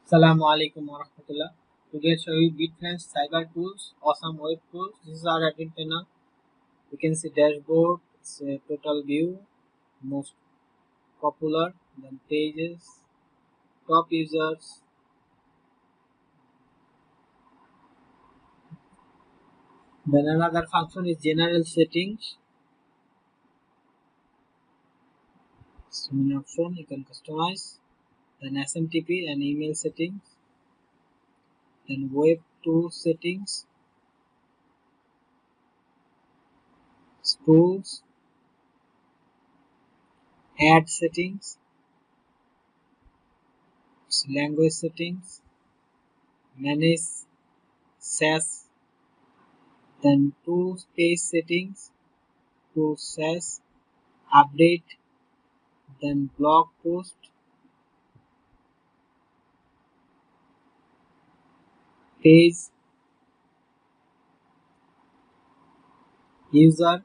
Assalamu alaikum warahmatullah. Today I show you Bitflame's CyberTools, awesome web tools. This is our admin panel. You can see dashboard, it's a total view, most popular, then pages, top users. Then another function is general settings. It's an option you can customize. Then SMTP and email settings. Then web tool settings, tools, add settings, language settings, manage SaaS, then tools page settings, tools SaaS, update, then blog post, page, user,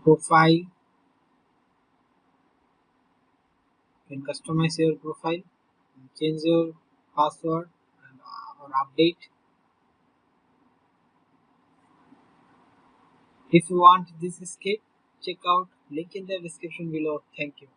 profile. You can customize your profile, change your password or update. If you want this script, check out link in the description below. Thank you.